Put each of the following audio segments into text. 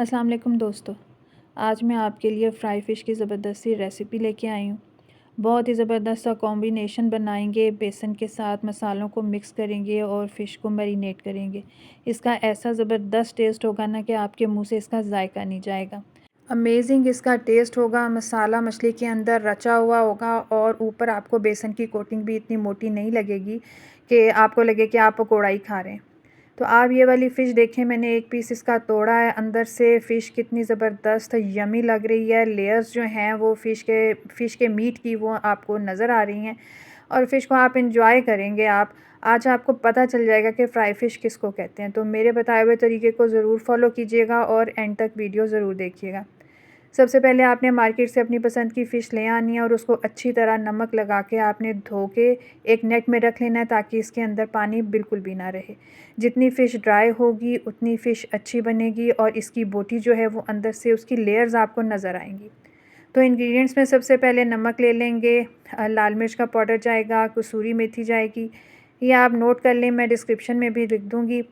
अस्सलाम वालेकुम दोस्तों। आज मैं आपके लिए फ्राई फ़िश की ज़बरदस्त सी रेसिपी लेके आई हूँ। बहुत ही ज़बरदस्त सा कॉम्बिनेशन बनाएंगे, बेसन के साथ मसालों को मिक्स करेंगे और फ़िश को मैरिनेट करेंगे। इसका ऐसा ज़बरदस्त टेस्ट होगा ना कि आपके मुंह से इसका जायका नहीं जाएगा। अमेजिंग इसका टेस्ट होगा। मसाला मछली के अंदर रचा हुआ होगा और ऊपर आपको बेसन की कोटिंग भी इतनी मोटी नहीं लगेगी कि आपको लगे कि आप पकौड़ा ही खा रहे हैं। तो आप ये वाली फ़िश देखें, मैंने एक पीस इसका तोड़ा है। अंदर से फ़िश कितनी ज़बरदस्त यमी लग रही है। लेयर्स जो हैं वो फ़िश के मीट की वो आपको नज़र आ रही हैं और फ़िश को आप इंजॉय करेंगे। आज आपको पता चल जाएगा कि फ्राई फ़िश किसको कहते हैं। तो मेरे बताए हुए तरीके को ज़रूर फॉलो कीजिएगा और एंड तक वीडियो ज़रूर देखिएगा। सबसे पहले आपने मार्केट से अपनी पसंद की फ़िश ले आनी है और उसको अच्छी तरह नमक लगा के आपने धो के एक नेट में रख लेना है ताकि इसके अंदर पानी बिल्कुल भी ना रहे। जितनी फ़िश ड्राई होगी उतनी फ़िश अच्छी बनेगी और इसकी बोटी जो है वो अंदर से उसकी लेयर्स आपको नज़र आएंगी। तो इंग्रेडिएंट्स में सबसे पहले नमक ले लेंगे, लाल मिर्च का पाउडर जाएगा, कसूरी मेथी जाएगी। ये आप नोट कर लें, मैं डिस्क्रिप्शन में भी लिख दूँगी।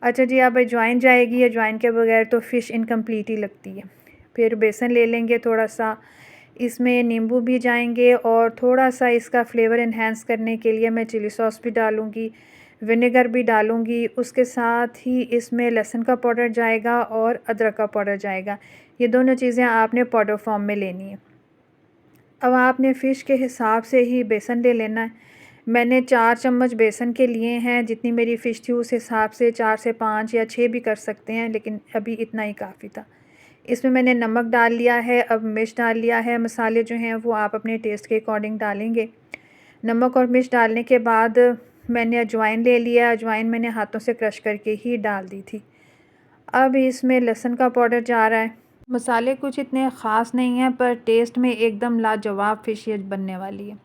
अच्छा जी, अब अजवाइन जाएगी। अजवाइन के बगैर तो फ़िश इनकम्प्लीट ही लगती है। फिर बेसन ले लेंगे थोड़ा सा, इसमें नींबू भी जाएंगे और थोड़ा सा इसका फ्लेवर इन्हेंस करने के लिए मैं चिली सॉस भी डालूँगी, विनेगर भी डालूँगी। उसके साथ ही इसमें लहसुन का पाउडर जाएगा और अदरक का पाउडर जाएगा। ये दोनों चीज़ें आपने पाउडर फॉर्म में लेनी है। अब आपने फ़िश के हिसाब से ही बेसन ले लेना है। मैंने 4 चम्मच बेसन के लिए हैं। जितनी मेरी फ़िश थी उस हिसाब से 4 से 5 या 6 भी कर सकते हैं, लेकिन अभी इतना ही काफ़ी था। इसमें मैंने नमक डाल लिया है, अब मिर्च डाल लिया है। मसाले जो हैं वो आप अपने टेस्ट के अकॉर्डिंग डालेंगे। नमक और मिर्च डालने के बाद मैंने अजवाइन ले लिया। अजवाइन मैंने हाथों से क्रश करके ही डाल दी थी। अब इसमें लहसुन का पाउडर जा रहा है। मसाले कुछ इतने ख़ास नहीं हैं पर टेस्ट में एकदम लाजवाब फ़िश ये बनने वाली है।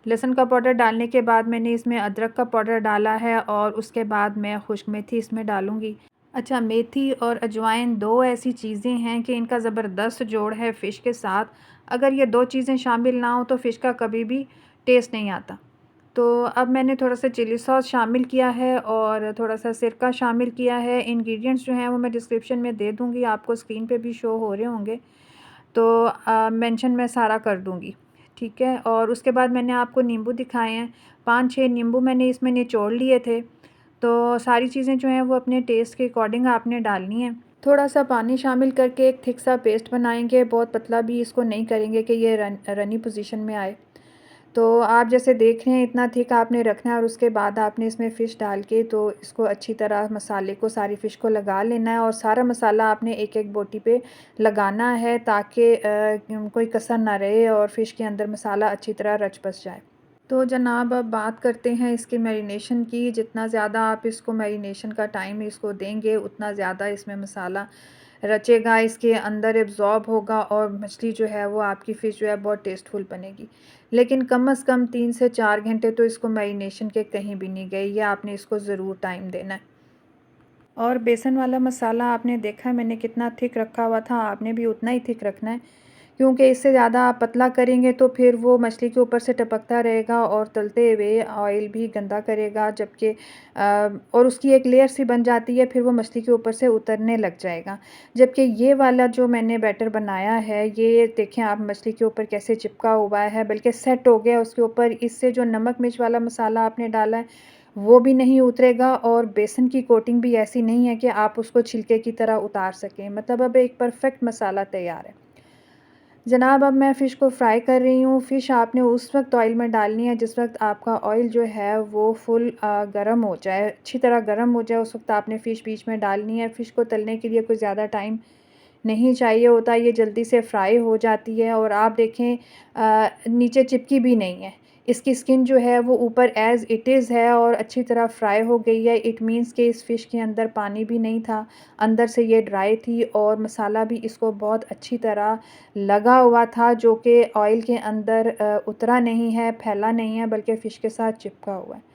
लहसुन का पाउडर डालने के बाद मैंने इसमें अदरक का पाउडर डाला है और उसके बाद मैं खुश्क मेथी इसमें डालूँगी। अच्छा, मेथी और अजवाइन 2 ऐसी चीज़ें हैं कि इनका ज़बरदस्त जोड़ है फ़िश के साथ। अगर ये 2 चीज़ें शामिल ना हो तो फ़िश का कभी भी टेस्ट नहीं आता। तो अब मैंने थोड़ा सा चिली सॉस शामिल किया है और थोड़ा सा सिरका शामिल किया है। इंग्रेडिएंट्स जो हैं वो मैं डिस्क्रिप्शन में दे दूँगी, आपको स्क्रीन पे भी शो हो रहे होंगे। तो मेंशन मैं सारा कर दूँगी, ठीक है। और उसके बाद मैंने आपको नींबू दिखाए हैं, 5-6 नींबू मैंने इसमें निचोड़ लिए थे। तो सारी चीज़ें जो हैं वो अपने टेस्ट के अकॉर्डिंग आपने डालनी है। थोड़ा सा पानी शामिल करके एक थिक सा पेस्ट बनाएंगे, बहुत पतला भी इसको नहीं करेंगे कि ये रनी पोजीशन में आए। तो आप जैसे देख रहे हैं इतना थिक आपने रखना है और उसके बाद आपने इसमें फ़िश डाल के तो इसको अच्छी तरह मसाले को सारी फ़िश को लगा लेना है और सारा मसाला आपने एक-एक बोटी पे लगाना है ताकि कोई कसर ना रहे और फ़िश के अंदर मसाला अच्छी तरह रच बस जाए। तो जनाब, अब बात करते हैं इसकी मैरिनेशन की। जितना ज़्यादा आप इसको मैरिनेशन का टाइम इसको देंगे उतना ज़्यादा इसमें मसाला रचेगा, इसके अंदर एब्ज़ॉर्ब होगा और मछली जो है वो आपकी फ़िश जो है बहुत टेस्टफुल बनेगी। लेकिन कम से कम 3 से 4 घंटे तो इसको मैरिनेशन के कहीं भी नहीं गए, ये आपने इसको ज़रूर टाइम देना है। और बेसन वाला मसाला आपने देखा है मैंने कितना थिक रखा हुआ था, आपने भी उतना ही थिक रखना है क्योंकि इससे ज़्यादा आप पतला करेंगे तो फिर वो मछली के ऊपर से टपकता रहेगा और तलते हुए ऑयल भी गंदा करेगा, जबकि और उसकी एक लेयर सी बन जाती है, फिर वो मछली के ऊपर से उतरने लग जाएगा। जबकि ये वाला जो मैंने बैटर बनाया है, ये देखें आप मछली के ऊपर कैसे चिपका हुआ है, बल्कि सेट हो गया उसके ऊपर। इससे जो नमक मिर्च वाला मसाला आपने डाला है वो भी नहीं उतरेगा और बेसन की कोटिंग भी ऐसी नहीं है कि आप उसको छिलके की तरह उतार सकें। मतलब अब एक परफेक्ट मसाला तैयार है। जनाब, अब मैं फ़िश को फ्राई कर रही हूँ। फ़िश आपने उस वक्त ऑयल में डालनी है जिस वक्त आपका ऑयल जो है वो फुल गर्म हो जाए, अच्छी तरह गर्म हो जाए, उस वक्त आपने फ़िश बीच में डालनी है। फ़िश को तलने के लिए कोई ज़्यादा टाइम नहीं चाहिए होता, ये जल्दी से फ्राई हो जाती है। और आप देखें नीचे चिपकी भी नहीं है, इसकी स्किन जो है वो ऊपर एज़ इट इज़ है और अच्छी तरह फ्राई हो गई है। इट मीन्स कि इस फ़िश के अंदर पानी भी नहीं था, अंदर से ये ड्राई थी और मसाला भी इसको बहुत अच्छी तरह लगा हुआ था, जो कि ऑयल के अंदर उतरा नहीं है, फैला नहीं है, बल्कि फ़िश के साथ चिपका हुआ है।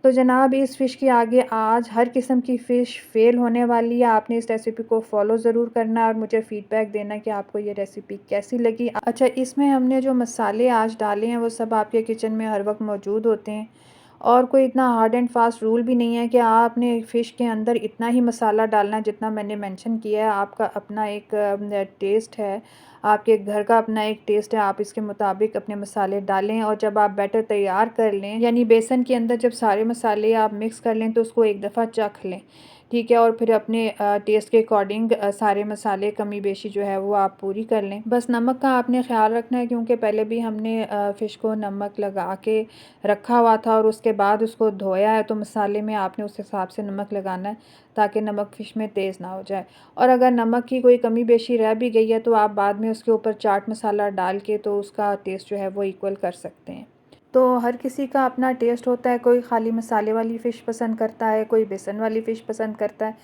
तो जनाब, इस फ़िश के आगे आज हर किस्म की फ़िश फ़ेल होने वाली है। आपने इस रेसिपी को फ़ॉलो ज़रूर करना है और मुझे फ़ीडबैक देना कि आपको ये रेसिपी कैसी लगी। अच्छा, इसमें हमने जो मसाले आज डाले हैं वो सब आपके किचन में हर वक्त मौजूद होते हैं और कोई इतना हार्ड एंड फास्ट रूल भी नहीं है कि आपने फ़िश के अंदर इतना ही मसाला डालना है जितना मैंने मेंशन किया है। आपका अपना एक टेस्ट है, आपके घर का अपना एक टेस्ट है, आप इसके मुताबिक अपने मसाले डालें। और जब आप बैटर तैयार कर लें, यानी बेसन के अंदर जब सारे मसाले आप मिक्स कर लें, तो उसको एक दफ़ा चख लें, ठीक है। और फिर अपने टेस्ट के अकॉर्डिंग सारे मसाले कमी बेशी जो है वो आप पूरी कर लें। बस नमक का आपने ख़्याल रखना है, क्योंकि पहले भी हमने फ़िश को नमक लगा के रखा हुआ था और उसके बाद उसको धोया है, तो मसाले में आपने उस हिसाब से नमक लगाना है ताकि नमक फ़िश में तेज़ ना हो जाए। और अगर नमक की कोई कमी बेशी रह भी गई है, तो आप बाद में उसके ऊपर चाट मसाला डाल के तो उसका टेस्ट जो है वो इक्वल कर सकते हैं। तो हर किसी का अपना टेस्ट होता है, कोई खाली मसाले वाली फ़िश पसंद करता है, कोई बेसन वाली फ़िश पसंद करता है।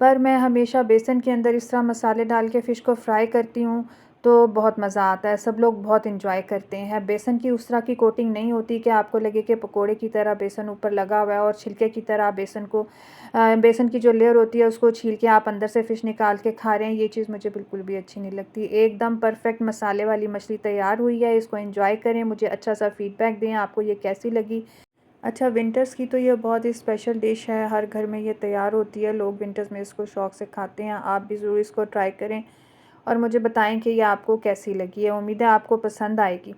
पर मैं हमेशा बेसन के अंदर इस तरह मसाले डाल के फ़िश को फ्राई करती हूँ, तो बहुत मज़ा आता है, सब लोग बहुत एंजॉय करते हैं। बेसन की उस तरह की कोटिंग नहीं होती कि आपको लगे कि पकोड़े की तरह बेसन ऊपर लगा हुआ है और छिलके की तरह बेसन को बेसन की जो लेयर होती है उसको छील के आप अंदर से फ़िश निकाल के खा रहे हैं, ये चीज़ मुझे बिल्कुल भी अच्छी नहीं लगती। एकदम परफेक्ट मसाले वाली मछली तैयार हुई है, इसको एंजॉय करें, मुझे अच्छा सा फ़ीडबैक दें आपको ये कैसी लगी। अच्छा, विंटर्स की तो ये बहुत ही स्पेशल डिश है, हर घर में ये तैयार होती है, लोग विंटर्स में इसको शौक़ से खाते हैं। आप भी ज़रूर इसको ट्राई करें और मुझे बताएं कि ये आपको कैसी लगी है। उम्मीद है आपको पसंद आएगी।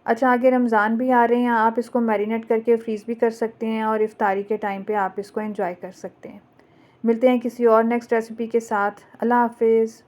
अच्छा, आगे रमज़ान भी आ रहे हैं, आप इसको मैरिनेट करके फ्रीज़ भी कर सकते हैं और इफ्तारी के टाइम पे आप इसको एंजॉय कर सकते हैं। मिलते हैं किसी और नेक्स्ट रेसिपी के साथ। अल्लाह हाफ़िज़।